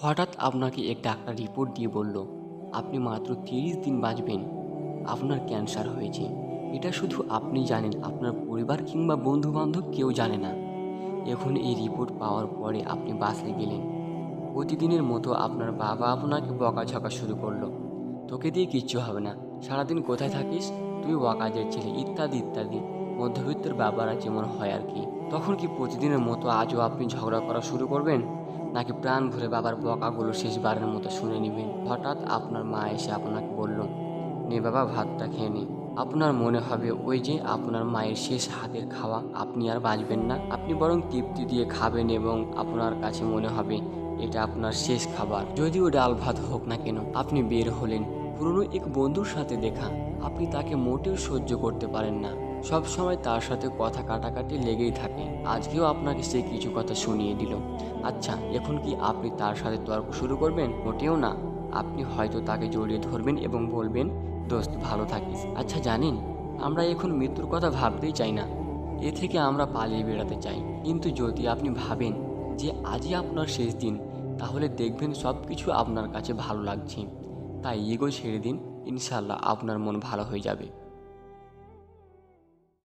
হঠাৎ আপনাকে এক ডাক্তার রিপোর্ট দিয়ে বলল আপনি মাত্র 30 দিন বাঁচবেন, আপনার ক্যান্সার হয়েছে। এটা শুধু আপনি জানেন, আপনার পরিবার কিংবা বন্ধু বান্ধব কেউ জানে না। এখন এই রিপোর্ট পাওয়ার পরে আপনি বাসায় গেলেন। প্রতিদিনের মতো আপনার বাবা আপনাকে বকাঝকা শুরু করলো, তোকে দিয়ে কিচ্ছু হবে না, সারাদিন কোথায় থাকিস, তুই ওয়াকাজের ছেলে, ইত্যাদি ইত্যাদি। মধ্যবিত্তের বাবারা যেমন হয় আর কি। তখন কি প্রতিদিনের মতো আজও আপনি ঝগড়া করা শুরু করবেন, নাকি প্রাণ ভরে বাবার বকাগুলো শেষবারের মতো শুনে নেবেন? হঠাৎ আপনার মা এসে আপনাকে বলল, নে বাবা, ভাতটা খেয়ে নে। আপনার মনে হবে ওই যে আপনার মায়ের শেষ হাতের খাওয়া, আপনি আর বাঁচবেন না, আপনি বরং তৃপ্তি দিয়ে খাবেন এবং আপনার কাছে মনে হবে এটা আপনার শেষ খাবার। যদিও ডাল ভাত হোক না কেন। আপনি বের হলেন, পুরনো এক বন্ধুর সাথে দেখা। আপনি তাকে মোটেও সহ্য করতে পারেন না, সব সময় তার সাথে কথা কাটাকাটি লেগেই থাকে। আজকেও আপনাকে সে কিছু কথা শুনিয়ে দিল। আচ্ছা, এখন কি আপনি তার সাথে তর্ক শুরু করবেন? মোটেও না। আপনি হয়তো তাকে জড়িয়ে ধরবেন এবং বলবেন, দোস্ত ভালো থাকিস। আচ্ছা জানেন, আমরা এখন মৃত্যুর কথা ভাবতেই চাই না, এ থেকে আমরা পালিয়ে বেড়াতে চাই। কিন্তু যদি আপনি ভাবেন যে আজই আপনার শেষ দিন, তাহলে দেখবেন সব কিছু আপনার কাছে ভালো লাগছে। তাই ইগো ছেড়ে দিন, ইনশাল্লাহ আপনার মন ভালো হয়ে যাবে।